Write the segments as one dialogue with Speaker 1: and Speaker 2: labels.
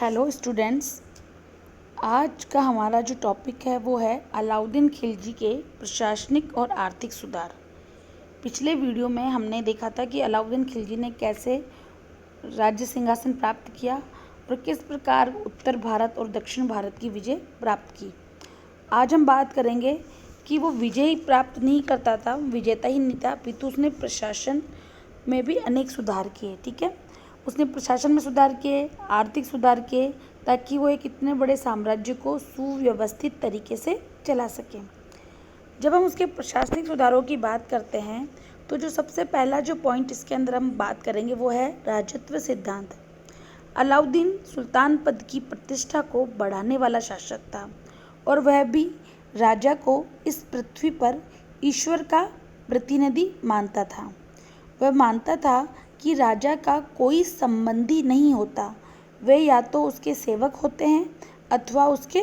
Speaker 1: Hello students. आज का हमारा जो टॉपिक है वो है अलाउद्दीन खिलजी के प्रशासनिक और आर्थिक सुधार। पिछले वीडियो में हमने देखा था कि अलाउद्दीन खिलजी ने कैसे राज्य सिंहासन प्राप्त किया और किस प्रकार उत्तर भारत और दक्षिण भारत की विजय प्राप्त की। आज हम बात करेंगे कि वो विजय प्राप्त नहीं करता था, विजेता ही नहीं था, अपितु उसने प्रशासन में भी अनेक सुधार किए। ठीक है, उसने प्रशासन में सुधार किए, आर्थिक सुधार किए, ताकि वो एक इतने बड़े साम्राज्य को सुव्यवस्थित तरीके से चला सके। जब हम उसके प्रशासनिक सुधारों की बात करते हैं तो जो सबसे पहला जो पॉइंट इसके अंदर हम बात करेंगे वो है राजत्व सिद्धांत। अलाउद्दीन सुल्तान पद की प्रतिष्ठा को बढ़ाने वाला शासक था और वह भी राजा को इस पृथ्वी पर ईश्वर का प्रतिनिधि मानता था। वह मानता था कि राजा का कोई संबंधी नहीं होता, वे या तो उसके सेवक होते हैं अथवा उसके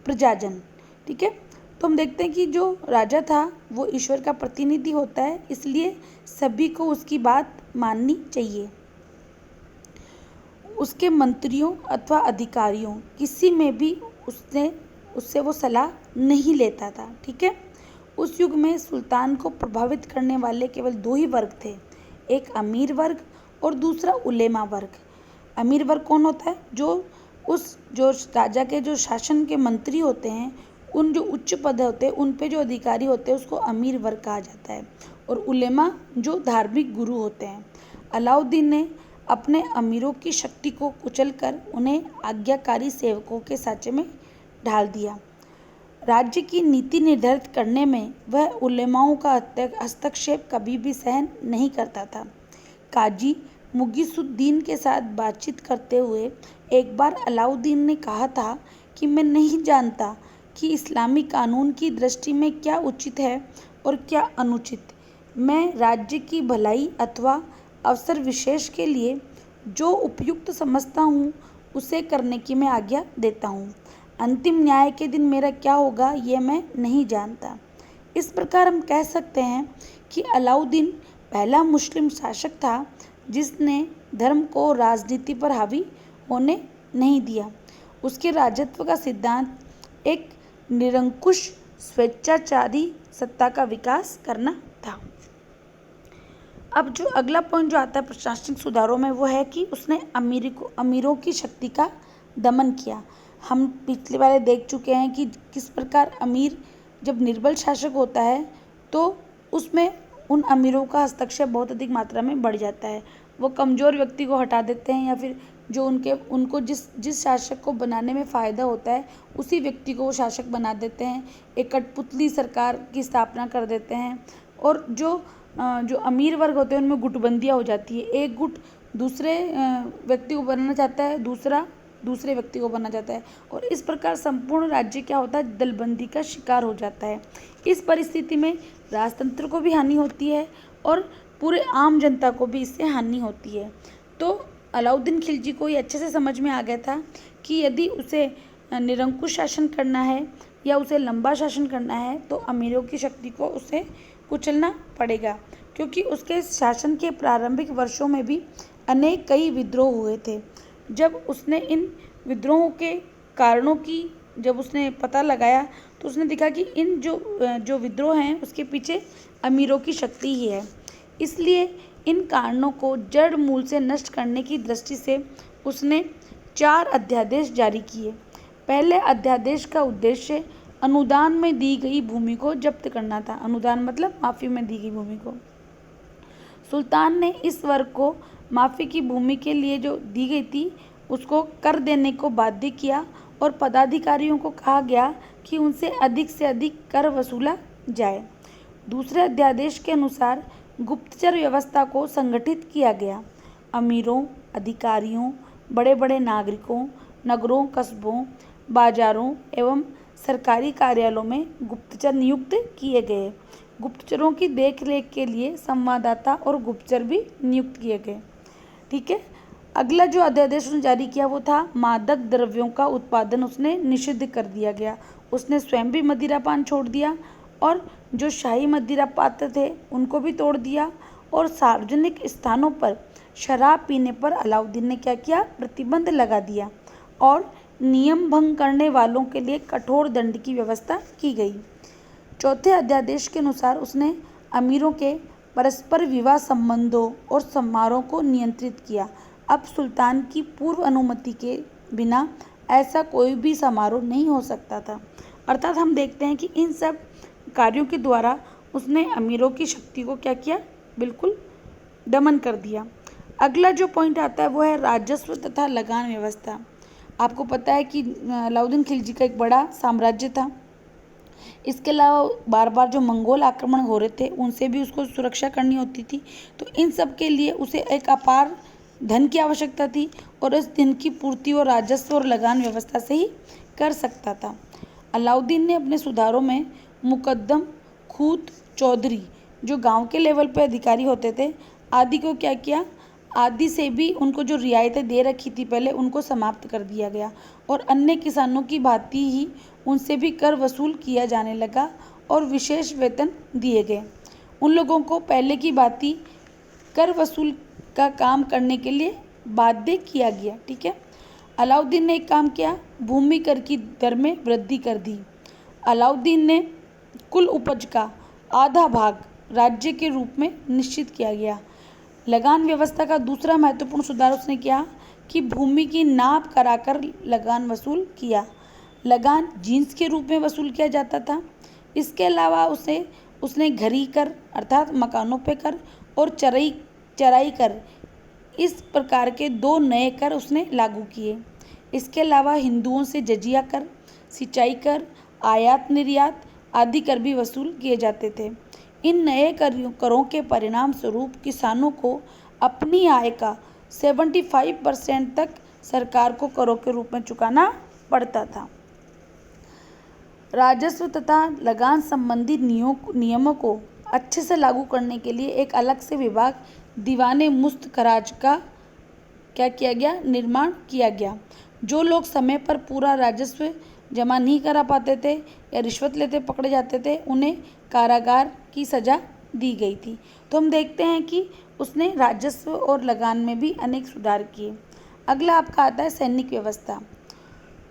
Speaker 1: प्रजाजन। ठीक है, तो हम देखते हैं कि जो राजा था वो ईश्वर का प्रतिनिधि होता है, इसलिए सभी को उसकी बात माननी चाहिए। उसके मंत्रियों अथवा अधिकारियों किसी में भी उससे वो सलाह नहीं लेता था। ठीक है, उस युग में सुल्तान को प्रभावित करने वाले केवल दो ही वर्ग थे, एक अमीर वर्ग और दूसरा उलेमा वर्ग। अमीर वर्ग कौन होता है? जो राजा के जो शासन के मंत्री होते हैं, उन जो उच्च पद होते हैं, उन पे जो अधिकारी होते हैं, उसको अमीर वर्ग कहा जाता है। और उलेमा जो धार्मिक गुरु होते हैं। अलाउद्दीन ने अपने अमीरों की शक्ति को कुचलकर उन्हें आज्ञाकारी सेवकों के साँचे में ढाल दिया। राज्य की नीति निर्धारित करने में वह उलेमाओं का हस्तक्षेप कभी भी सहन नहीं करता था। काजी मुगीसुद्दीन के साथ बातचीत करते हुए एक बार अलाउद्दीन ने कहा था कि मैं नहीं जानता कि इस्लामी कानून की दृष्टि में क्या उचित है और क्या अनुचित। मैं राज्य की भलाई अथवा अवसर विशेष के लिए जो उपयुक्त समझता हूँ उसे करने की मैं आज्ञा देता हूँ। अंतिम न्याय के दिन मेरा क्या होगा ये मैं नहीं जानता। इस प्रकार हम कह सकते हैं कि अलाउद्दीन पहला मुस्लिम शासक था जिसने धर्म को राजनीति पर हावी होने नहीं दिया। उसके राजत्व का सिद्धांत एक निरंकुश स्वेच्छाचारी सत्ता का विकास करना था। अब जो अगला पॉइंट जो आता है प्रशासनिक सुधारों में वो है कि उसने अमीरों की शक्ति का दमन किया। हम पिछले वाले देख चुके हैं कि किस प्रकार अमीर जब निर्बल शासक होता है तो उसमें उन अमीरों का हस्तक्षेप बहुत अधिक मात्रा में बढ़ जाता है। वो कमज़ोर व्यक्ति को हटा देते हैं या फिर जो उनको जिस शासक को बनाने में फ़ायदा होता है उसी व्यक्ति को वो शासक बना देते हैं। एक कठपुतली सरकार की स्थापना कर देते हैं और जो अमीर वर्ग होते हैं उनमें गुटबंदियाँ हो जाती है। एक गुट दूसरे व्यक्ति को बनाना चाहता है, दूसरा दूसरे व्यक्ति को बनना चाहता है और इस प्रकार संपूर्ण राज्य क्या होता है, दलबंदी का शिकार हो जाता है। इस परिस्थिति में राजतंत्र को भी हानि होती है और पूरे आम जनता को भी इससे हानि होती है। तो अलाउद्दीन खिलजी को ये अच्छे से समझ में आ गया था कि यदि उसे निरंकुश शासन करना है या उसे लंबा शासन करना है तो अमीरों की शक्ति को उसे कुचलना पड़ेगा, क्योंकि उसके शासन के प्रारंभिक वर्षों में भी कई विद्रोह हुए थे। जब उसने इन विद्रोहों के कारणों की जब उसने पता लगाया तो उसने देखा कि इन जो विद्रोह हैं उसके पीछे अमीरों की शक्ति ही है। इसलिए इन कारणों को जड़ मूल से नष्ट करने की दृष्टि से उसने 4 अध्यादेश जारी किए। पहले अध्यादेश का उद्देश्य अनुदान में दी गई भूमि को जब्त करना था। अनुदान मतलब माफ़ी में दी गई भूमि को। सुल्तान ने इस वर्ग को माफ़ी की भूमि के लिए जो दी गई थी उसको कर देने को बाध्य किया और पदाधिकारियों को कहा गया कि उनसे अधिक से अधिक कर वसूला जाए। दूसरे अध्यादेश के अनुसार गुप्तचर व्यवस्था को संगठित किया गया। अमीरों, अधिकारियों, बड़े बड़े नागरिकों, नगरों, कस्बों, बाजारों एवं सरकारी कार्यालयों में गुप्तचर नियुक्त किए गए। गुप्तचरों की देखरेख के लिए संवाददाता और गुप्तचर भी नियुक्त किए गए। ठीक है, अगला जो अध्यादेश उसने जारी किया वो था मादक द्रव्यों का उत्पादन उसने निषिद्ध कर दिया गया। उसने स्वयं भी मदिरापान छोड़ दिया और जो शाही मदिरा पात्र थे उनको भी तोड़ दिया और सार्वजनिक स्थानों पर शराब पीने पर अलाउद्दीन ने क्या किया, प्रतिबंध लगा दिया और नियम भंग करने वालों के लिए कठोर दंड की व्यवस्था की गई। चौथे अध्यादेश के अनुसार उसने अमीरों के परस्पर विवाह संबंधों और समारोह को नियंत्रित किया। अब सुल्तान की पूर्व अनुमति के बिना ऐसा कोई भी समारोह नहीं हो सकता था। अर्थात हम देखते हैं कि इन सब कार्यों के द्वारा उसने अमीरों की शक्ति को क्या किया, बिल्कुल दमन कर दिया। अगला जो पॉइंट आता है वो है राजस्व तथा लगान व्यवस्था। आपको पता है कि अलाउद्दीन खिलजी का एक बड़ा साम्राज्य था। इसके अलावा बार बार जो मंगोल आक्रमण हो रहे थे उनसे भी उसको सुरक्षा करनी होती थी। तो इन सब के लिए उसे एक अपार धन की आवश्यकता थी और इस धन की पूर्ति और राजस्व और लगान व्यवस्था से ही कर सकता था। अलाउद्दीन ने अपने सुधारों में मुकद्दम, खूत, चौधरी जो गांव के लेवल पर अधिकारी होते थे आदि को क्या किया, आदि से भी उनको जो रियायतें दे रखी थी पहले उनको समाप्त कर दिया गया और अन्य किसानों की भांति ही उनसे भी कर वसूल किया जाने लगा और विशेष वेतन दिए गए। उन लोगों को पहले की भांति कर वसूल का काम करने के लिए बाध्य किया गया। ठीक है। अलाउद्दीन ने एक काम किया, भूमि कर की दर में वृद्धि कर दी। अलाउद्दीन ने कुल उपज का आधा भाग राज्य के रूप में निश्चित किया गया। लगान व्यवस्था का दूसरा महत्वपूर्ण सुधार उसने किया कि भूमि की नाप कराकर लगान वसूल किया। लगान जींस के रूप में वसूल किया जाता था। इसके अलावा उसने घरी कर अर्थात मकानों पे कर और चराई कर, इस प्रकार के 2 नए कर उसने लागू किए। इसके अलावा हिंदुओं से जजिया कर, सिंचाई कर, आयात निर्यात आदि कर भी वसूल किए जाते थे। इन नए करों के परिणाम स्वरूप किसानों को अपनी आय का 75% तक सरकार को करों के रूप में चुकाना पड़ता था। राजस्व तथा लगान संबंधी नियमों को अच्छे से लागू करने के लिए एक अलग से विभाग दीवाने मुस्तखराज का क्या किया गया, निर्माण किया गया। जो लोग समय पर पूरा राजस्व जमा नहीं करा पाते थे या रिश्वत लेते पकड़े जाते थे उन्हें कारागार की सज़ा दी गई थी। तो हम देखते हैं कि उसने राजस्व और लगान में भी अनेक सुधार किए। अगला आपका आता है सैनिक व्यवस्था।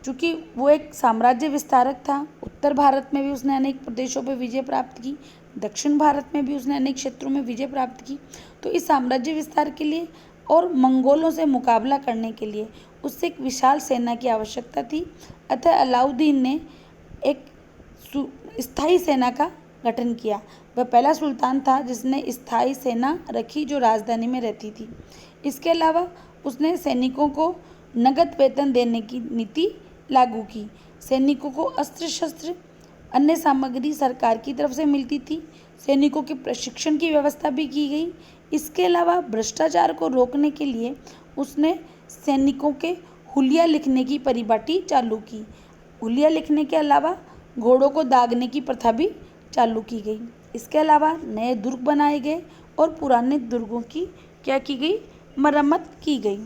Speaker 1: चूँकि वो एक साम्राज्य विस्तारक था, उत्तर भारत में भी उसने अनेक प्रदेशों पर विजय प्राप्त की, दक्षिण भारत में भी उसने अनेक क्षेत्रों में विजय प्राप्त की। तो इस साम्राज्य विस्तार के लिए और मंगोलों से मुकाबला करने के लिए उससे एक विशाल सेना की आवश्यकता थी। अतः अलाउद्दीन ने एक स्थायी सेना का गठन किया। वह पहला सुल्तान था जिसने स्थायी सेना रखी जो राजधानी में रहती थी। इसके अलावा उसने सैनिकों को नगद वेतन देने की नीति लागू की। सैनिकों को अस्त्र शस्त्र अन्य सामग्री सरकार की तरफ से मिलती थी। सैनिकों के प्रशिक्षण की व्यवस्था भी की गई। इसके अलावा भ्रष्टाचार को रोकने के लिए उसने सैनिकों के हुलिया लिखने की परिपाटी चालू की। हुलिया लिखने के अलावा घोड़ों को दागने की प्रथा भी चालू की गई। इसके अलावा नए दुर्ग बनाए गए और पुराने दुर्गों की क्या की गई, मरम्मत की गई।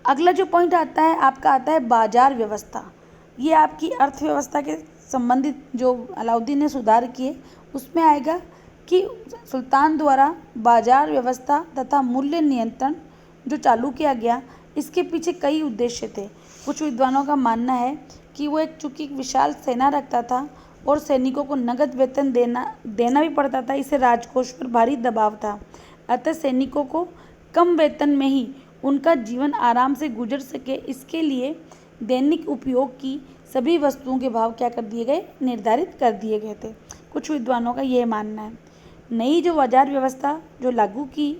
Speaker 1: अगला जो पॉइंट आता है आपका आता है बाजार व्यवस्था। ये आपकी अर्थव्यवस्था के संबंधित जो अलाउद्दीन ने सुधार किए उसमें आएगा कि सुल्तान द्वारा बाजार व्यवस्था तथा मूल्य नियंत्रण जो चालू किया गया, इसके पीछे कई उद्देश्य थे। कुछ विद्वानों का मानना है कि वो चूँकि विशाल सेना रखता था और सैनिकों को नगद वेतन देना भी पड़ता था, इससे राजकोष पर भारी दबाव था। अतः सैनिकों को कम वेतन में ही उनका जीवन आराम से गुजर सके, इसके लिए दैनिक उपयोग की सभी वस्तुओं के भाव क्या कर दिए गए, निर्धारित कर दिए गए थे। कुछ विद्वानों का यह मानना है। नई जो बाजार व्यवस्था जो लागू की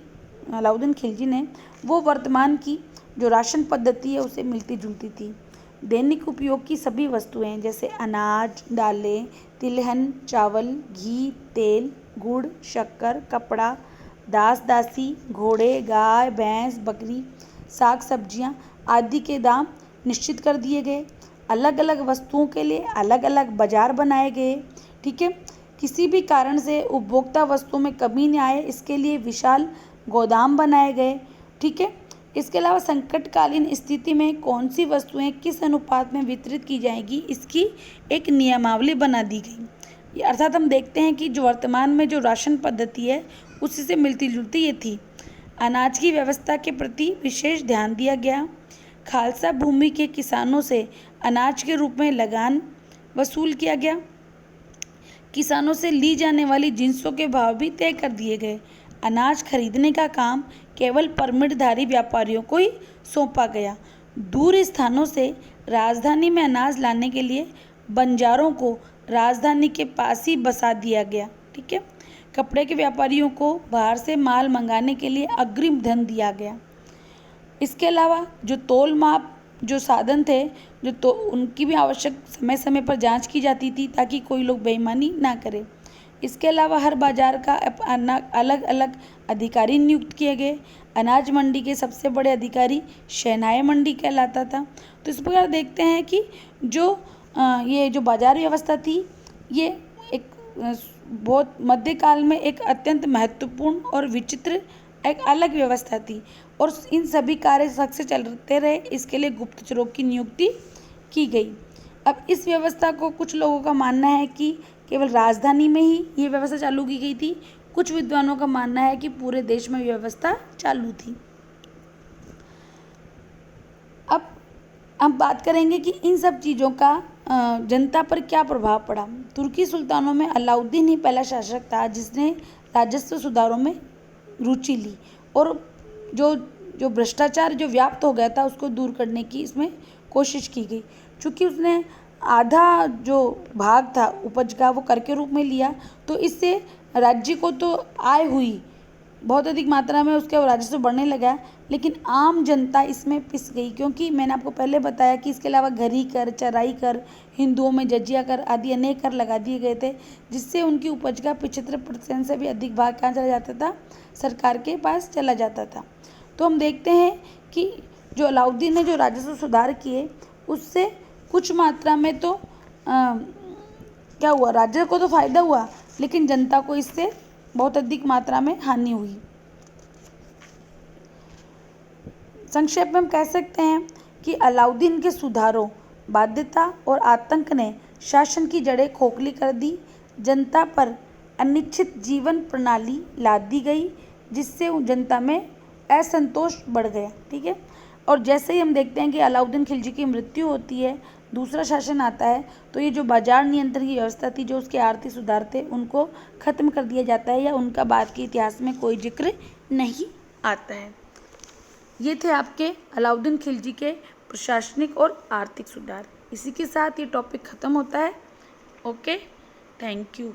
Speaker 1: अलाउद्दीन खिलजी ने, वो वर्तमान की जो राशन पद्धति है उसे मिलती जुलती थी। दैनिक उपयोग की सभी वस्तुएं जैसे अनाज, दालें, तिलहन, चावल, घी, तेल, गुड़, शक्कर, कपड़ा, दास दासी, घोड़े, गाय, भैंस, बकरी, साग सब्जियां आदि के दाम निश्चित कर दिए गए। अलग अलग वस्तुओं के लिए अलग अलग बाजार बनाए गए। ठीक है। किसी भी कारण से उपभोक्ता वस्तुओं में कमी न आए, इसके लिए विशाल गोदाम बनाए गए। ठीक है। इसके अलावा संकटकालीन स्थिति में कौन सी वस्तुएं किस अनुपात में वितरित की जाएगी, इसकी एक नियमावली बना दी गई। अर्थात हम देखते हैं कि जो वर्तमान में जो राशन पद्धति है उसी से मिलती जुलती ये थी। अनाज की व्यवस्था के प्रति विशेष ध्यान दिया गया। खालसा भूमि के किसानों से अनाज के रूप में लगान वसूल किया गया। किसानों से ली जाने वाली जिंसों के भाव भी तय कर दिए गए। अनाज खरीदने का काम केवल परमिटधारी व्यापारियों को ही सौंपा गया। दूर स्थानों से राजधानी में अनाज लाने के लिए बंजारों को राजधानी के पास ही बसा दिया गया। ठीक है। कपड़े के व्यापारियों को बाहर से माल मंगाने के लिए अग्रिम धन दिया गया। इसके अलावा जो तोल माप जो साधन थे तो उनकी भी आवश्यक समय समय पर जांच की जाती थी ताकि कोई लोग बेईमानी ना करे। इसके अलावा हर बाजार का अलग अलग अधिकारी नियुक्त किए गए। अनाज मंडी के सबसे बड़े अधिकारी शहनाई मंडी कहलाता था। तो इस प्रकार देखते हैं कि ये जो बाजार व्यवस्था थी ये एक बहुत मध्यकाल में एक अत्यंत महत्वपूर्ण और विचित्र एक अलग व्यवस्था थी और इन सभी कार्य सख्त से चलते रहे। इसके लिए गुप्तचरों की नियुक्ति की गई। अब इस व्यवस्था को कुछ लोगों का मानना है कि केवल राजधानी में ही ये व्यवस्था चालू की गई थी। कुछ विद्वानों का मानना है कि पूरे देश में व्यवस्था चालू थी। अब हम बात करेंगे कि इन सब चीज़ों का जनता पर क्या प्रभाव पड़ा। तुर्की सुल्तानों में अलाउद्दीन ही पहला शासक था जिसने राजस्व सुधारों में रुचि ली और जो भ्रष्टाचार जो व्याप्त हो गया था उसको दूर करने की इसमें कोशिश की गई। चूँकि उसने आधा जो भाग था उपज का वो कर के रूप में लिया तो इससे राज्य को तो आय हुई, बहुत अधिक मात्रा में उसका राजस्व बढ़ने लगा, लेकिन आम जनता इसमें पिस गई क्योंकि मैंने आपको पहले बताया कि इसके अलावा घरी कर, चराई कर, हिंदुओं में जजिया कर आदि अनेक कर लगा दिए गए थे जिससे उनकी उपज का 75% से भी अधिक भाग कहाँ चला जाता था, सरकार के पास चला जाता था। तो हम देखते हैं कि जो अलाउद्दीन ने जो राजस्व सुधार किए उससे कुछ मात्रा में तो क्या हुआ, राज्य को तो फायदा हुआ लेकिन जनता को इससे बहुत अधिक मात्रा में हानि हुई। संक्षेप में हम कह सकते हैं कि अलाउद्दीन के सुधारों, बाध्यता और आतंक ने शासन की जड़ें खोखली कर दी। जनता पर अनिश्चित जीवन प्रणाली लाद दी गई जिससे जनता में असंतोष बढ़ गया। ठीक है। और जैसे ही हम देखते हैं कि अलाउद्दीन खिलजी की मृत्यु होती है, दूसरा शासन आता है तो ये जो बाजार नियंत्रण की व्यवस्था थी, जो उसके आर्थिक सुधार थे, उनको ख़त्म कर दिया जाता है या उनका बाद के इतिहास में कोई जिक्र नहीं आता है। ये थे आपके अलाउद्दीन खिलजी के प्रशासनिक और आर्थिक सुधार। इसी के साथ ये टॉपिक ख़त्म होता है। Okay, thank you.